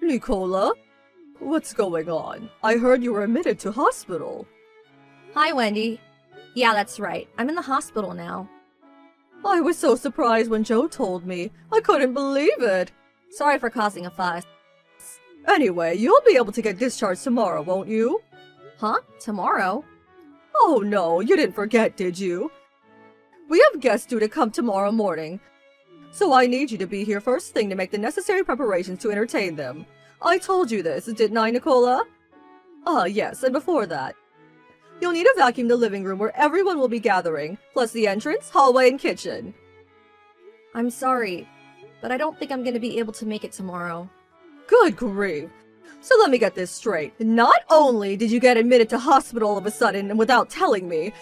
Nicola? What's going on? I heard you were admitted to hospital. Hi, Wendy. Yeah, that's right. I'm in the hospital now. I was so surprised when Joe told me. I couldn't believe it. Sorry for causing a fuss. Anyway, you'll be able to get discharged tomorrow, won't you? Huh? Tomorrow? Oh no, you didn't forget, did you? We have guests due to come tomorrow morning, so I need you to be here first thing to make the necessary preparations to entertain them. I told you this, didn't I, Nicola? Yes, and before that, you'll need to vacuum the living room where everyone will be gathering, plus the entrance, hallway, and kitchen. I'm sorry, but I don't think I'm gonna be able to make it tomorrow. Good grief. So let me get this straight. Not only did you get admitted to hospital all of a sudden and without telling me,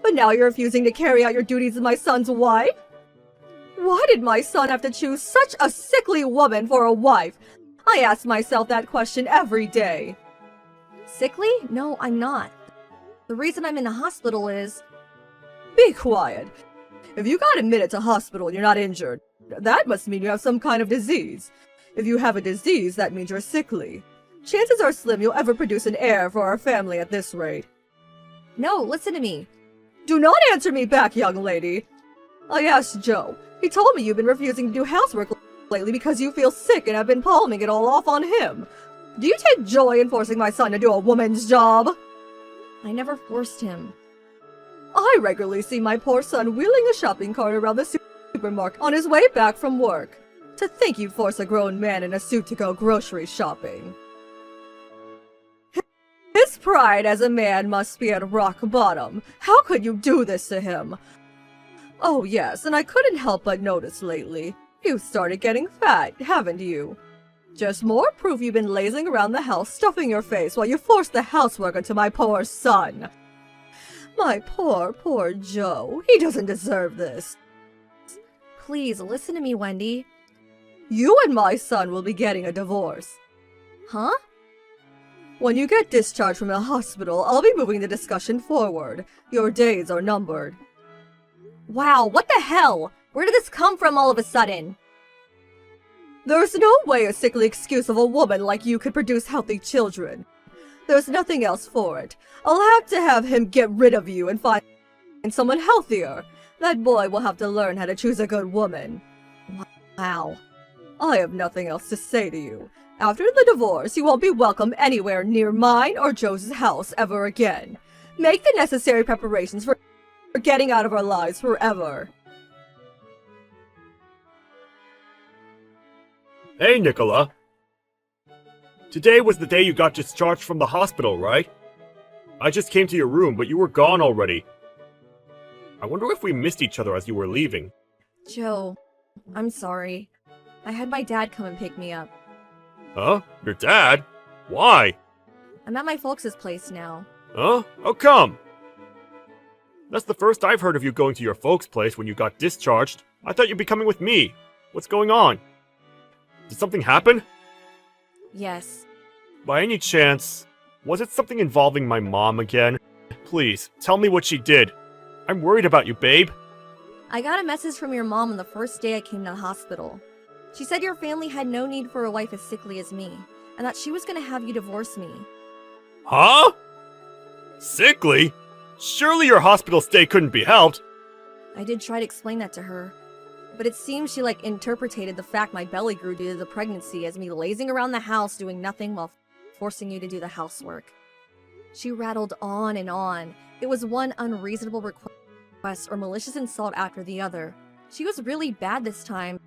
but now you're refusing to carry out your duties as my son's wife? Why did my son have to choose such a sickly woman for a wife? I ask myself that question every day. Sickly? No, I'm not. The reason I'm in the hospital is... Be quiet. If you got admitted to hospital and you're not injured, that must mean you have some kind of disease. If you have a disease, that means you're sickly. Chances are slim you'll ever produce an heir for our family at this rate. No, listen to me. Do not answer me back, young lady. I asked Joe. He told me you've been refusing to do housework lately because you feel sick and have been palming it all off on him. Do you take joy in forcing my son to do a woman's job? I never forced him. I regularly see my poor son wheeling a shopping cart around the supermarket on his way back from work. To think you force a grown man in a suit to go grocery shopping. His pride as a man must be at rock bottom. How could you do this to him? Oh yes, and I couldn't help but notice lately. You've started getting fat, haven't you? Just more proof you've been lazing around the house stuffing your face while you force the housework onto my poor son. My poor Joe. He doesn't deserve this. Please, listen to me, Wendy. You and my son will be getting a divorce. Huh? When you get discharged from the hospital, I'll be moving the discussion forward. Your days are numbered. Wow, what the hell? Where did this come from all of a sudden? There's no way a sickly excuse of a woman like you could produce healthy children. There's nothing else for it. I'll have to have him get rid of you and find someone healthier. That boy will have to learn how to choose a good woman. Wow. I have nothing else to say to you. After the divorce, you won't be welcome anywhere near mine or Joe's house ever again. Make the necessary preparations for getting out of our lives forever. Hey, Nicola. Today was the day you got discharged from the hospital, right? I just came to your room, but you were gone already. I wonder if we missed each other as you were leaving. Joe, I'm sorry. I had my dad come and pick me up. Huh? Your dad? Why? I'm at my folks' place now. Huh? How come? That's the first I've heard of you going to your folks' place when you got discharged. I thought you'd be coming with me. What's going on? Did something happen? Yes. By any chance, was it something involving my mom again? Please, tell me what she did. I'm worried about you, babe. I got a message from your mom on the first day I came to the hospital. She said your family had no need for a wife as sickly as me, and that she was gonna have you divorce me. Huh? Sickly? Surely your hospital stay couldn't be helped. I did try to explain that to her, but it seems she interpreted the fact my belly grew due to the pregnancy as me lazing around the house doing nothing while forcing you to do the housework. She rattled on and on. It was one unreasonable request or malicious insult after the other. She was really bad this time.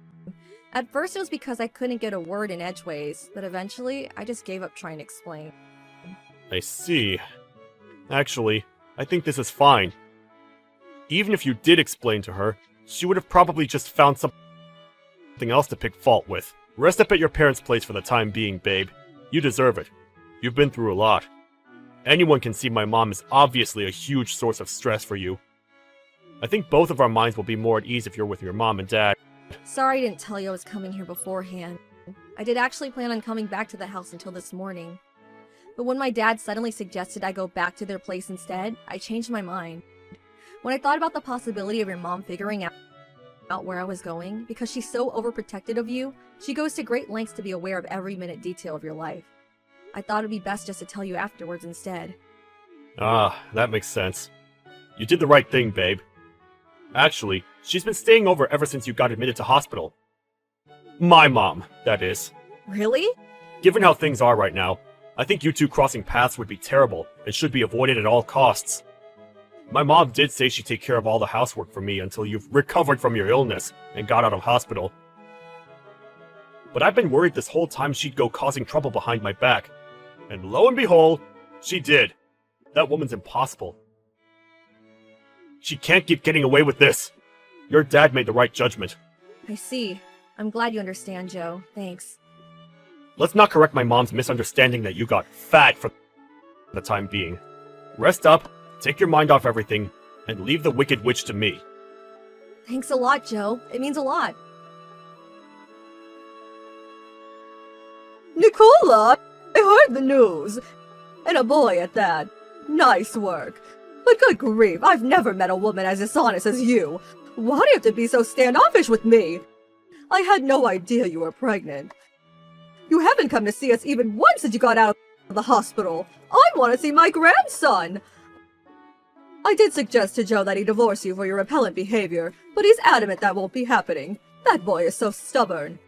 At first it was because I couldn't get a word in edgeways, but eventually I just gave up trying to explain. I see. Actually, I think this is fine. Even if you did explain to her, she would have probably just found something else to pick fault with. Rest up at your parents' place for the time being, babe. You deserve it. You've been through a lot. Anyone can see my mom is obviously a huge source of stress for you. I think both of our minds will be more at ease if you're with your mom and dad. Sorry I didn't tell you I was coming here beforehand. I did actually plan on coming back to the house until this morning. But when my dad suddenly suggested I go back to their place instead, I changed my mind. When I thought about the possibility of your mom figuring out where I was going, because she's so overprotected of you, she goes to great lengths to be aware of every minute detail of your life. I thought it'd be best just to tell you afterwards instead. Ah, that makes sense. You did the right thing, babe. Actually, she's been staying over ever since you got admitted to hospital. My mom, that is. Really? Given how things are right now, I think you two crossing paths would be terrible and should be avoided at all costs. My mom did say she'd take care of all the housework for me until you've recovered from your illness and got out of hospital. But I've been worried this whole time she'd go causing trouble behind my back. And lo and behold, she did. That woman's impossible. She can't keep getting away with this. Your dad made the right judgment. I see. I'm glad you understand, Joe. Thanks. Let's not correct my mom's misunderstanding that you got fat for the time being. Rest up, take your mind off everything, and leave the Wicked Witch to me. Thanks a lot, Joe. It means a lot. Nicola, I heard the news. And a boy at that. Nice work. But good grief, I've never met a woman as dishonest as you. Why do you have to be so standoffish with me? I had no idea you were pregnant. You haven't come to see us even once since you got out of the hospital. I want to see my grandson. I did suggest to Joe that he divorce you for your repellent behavior, but he's adamant that won't be happening. That boy is so stubborn.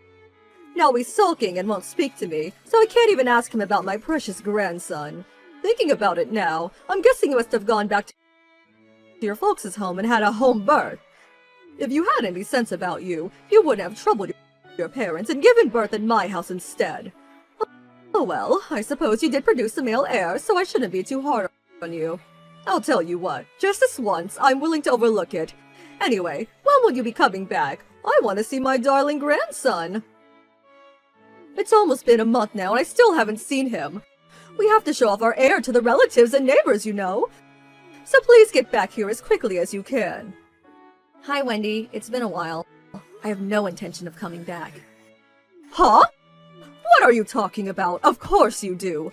Now he's sulking and won't speak to me, so I can't even ask him about my precious grandson. Thinking about it now, I'm guessing you must have gone back to your folks' home and had a home birth. If you had any sense about you, you wouldn't have troubled your parents and given birth in my house instead. Oh well, I suppose you did produce a male heir, so I shouldn't be too hard on you. I'll tell you what, just this once, I'm willing to overlook it. Anyway, when will you be coming back? I want to see my darling grandson. It's almost been a month now and I still haven't seen him. We have to show off our heir to the relatives and neighbors, you know. So please get back here as quickly as you can. Hi, Wendy. It's been a while. I have no intention of coming back. Huh? What are you talking about? Of course you do.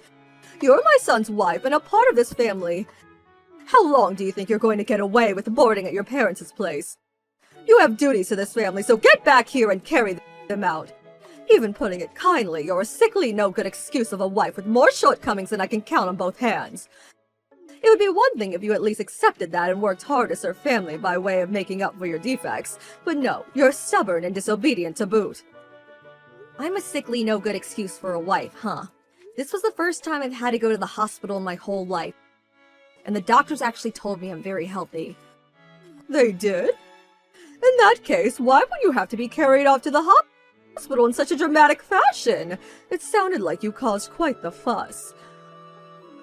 You're my son's wife and a part of this family. How long do you think you're going to get away with boarding at your parents' place? You have duties to this family, so get back here and carry them out. Even putting it kindly, you're a sickly, no-good excuse of a wife with more shortcomings than I can count on both hands. It would be one thing if you at least accepted that and worked hard to serve family by way of making up for your defects, but no, you're stubborn and disobedient to boot. I'm a sickly, no-good excuse for a wife, huh? This was the first time I've had to go to the hospital in my whole life, and the doctors actually told me I'm very healthy. They did? In that case, why would you have to be carried off to the hospital in such a dramatic fashion? It sounded like you caused quite the fuss.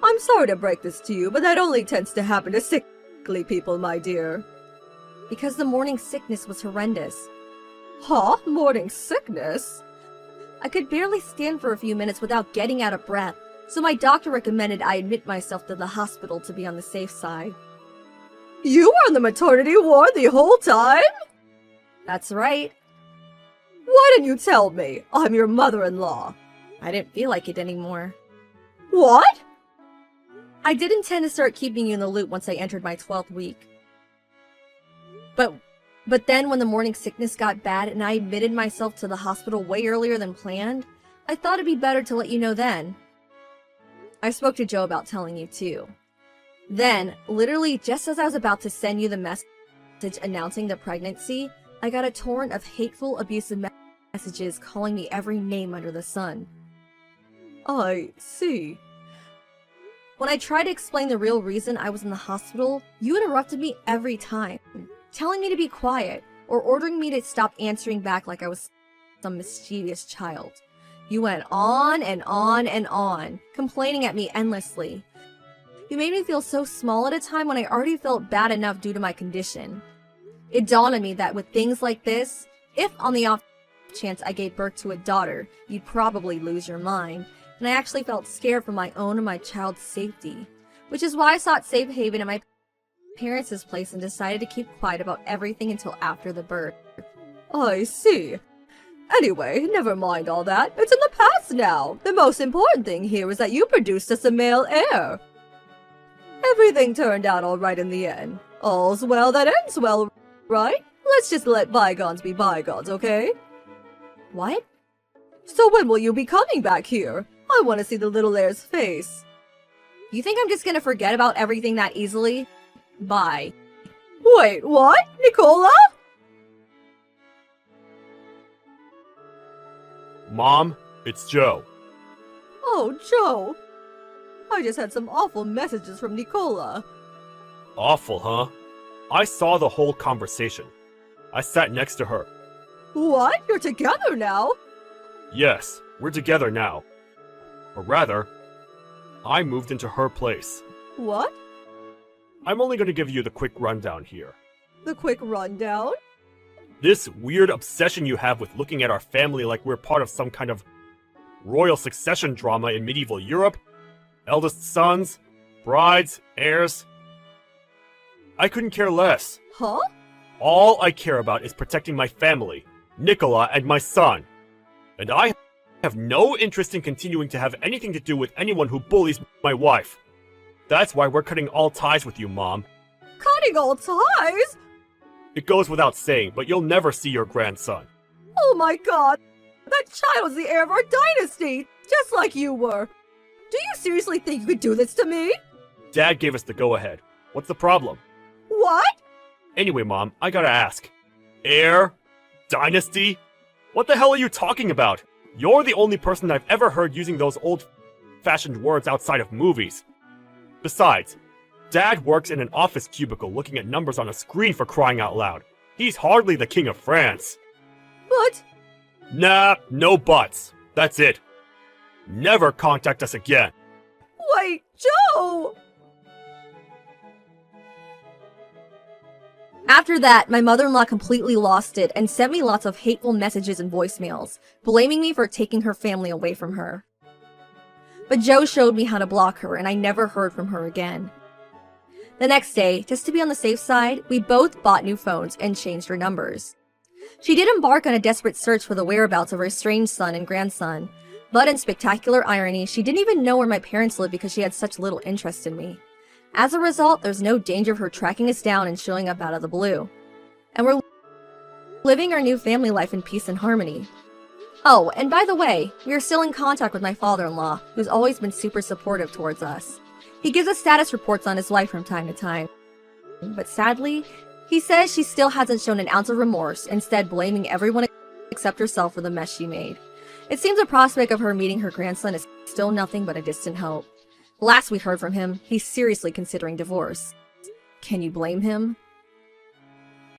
I'm sorry to break this to you, but that only tends to happen to sickly people, my dear. Because the morning sickness was horrendous. Huh? Morning sickness? I could barely stand for a few minutes without getting out of breath, so my doctor recommended I admit myself to the hospital to be on the safe side. You were in the maternity ward the whole time? That's right. Why didn't you tell me? I'm your mother-in-law. I didn't feel like it anymore. What? I did intend to start keeping you in the loop once I entered my 12th week. But then when the morning sickness got bad and I admitted myself to the hospital way earlier than planned, I thought it'd be better to let you know then. I spoke to Joe about telling you too. Then, literally just as I was about to send you the message announcing the pregnancy, I got a torrent of hateful, abusive messages calling me every name under the sun. I see. When I tried to explain the real reason I was in the hospital, you interrupted me every time, telling me to be quiet, or ordering me to stop answering back like I was some mischievous child. You went on and on and on, complaining at me endlessly. You made me feel so small at a time when I already felt bad enough due to my condition. It dawned on me that with things like this, if on the off chance I gave birth to a daughter, you'd probably lose your mind, and I actually felt scared for my own and my child's safety, which is why I sought safe haven at my parents' place and decided to keep quiet about everything until after the birth. I see. Anyway, never mind all that. It's in the past now. The most important thing here is that you produced us a male heir. Everything turned out all right in the end. All's well that ends well, right? Let's just let bygones be bygones, okay? What? So when will you be coming back here? I want to see the little heir's face. You think I'm just gonna forget about everything that easily? Bye. Wait, what? Nicola? Mom, it's Joe. Oh, Joe. I just had some awful messages from Nicola. Awful, huh? I saw the whole conversation. I sat next to her. What? You're together now? Yes, we're together now. Or rather, I moved into her place. What? I'm only going to give you the quick rundown here. The quick rundown? This weird obsession you have with looking at our family like we're part of some kind of royal succession drama in medieval Europe. Eldest sons, brides, heirs. I couldn't care less. Huh? All I care about is protecting my family, Nicola, and my son. And I have no interest in continuing to have anything to do with anyone who bullies my wife. That's why we're cutting all ties with you, Mom. Cutting all ties? It goes without saying, but you'll never see your grandson. Oh my god! That child's the heir of our dynasty! Just like you were! Do you seriously think you could do this to me? Dad gave us the go-ahead. What's the problem? What? Anyway, Mom, I gotta ask. Heir? Dynasty? What the hell are you talking about? You're the only person I've ever heard using those old-fashioned words outside of movies. Besides, Dad works in an office cubicle looking at numbers on a screen for crying out loud. He's hardly the king of France. But... Nah, no buts. That's it. Never contact us again. Wait, Joe! After that, my mother-in-law completely lost it and sent me lots of hateful messages and voicemails, blaming me for taking her family away from her. But Joe showed me how to block her, and I never heard from her again. The next day, just to be on the safe side, we both bought new phones and changed our numbers. She did embark on a desperate search for the whereabouts of her estranged son and grandson, but in spectacular irony, she didn't even know where my parents lived because she had such little interest in me. As a result, there's no danger of her tracking us down and showing up out of the blue. And we're living our new family life in peace and harmony. Oh, and by the way, we are still in contact with my father-in-law, who's always been super supportive towards us. He gives us status reports on his wife from time to time. But sadly, he says she still hasn't shown an ounce of remorse, instead blaming everyone except herself for the mess she made. It seems the prospect of her meeting her grandson is still nothing but a distant hope. Last we heard from him, he's seriously considering divorce. Can you blame him?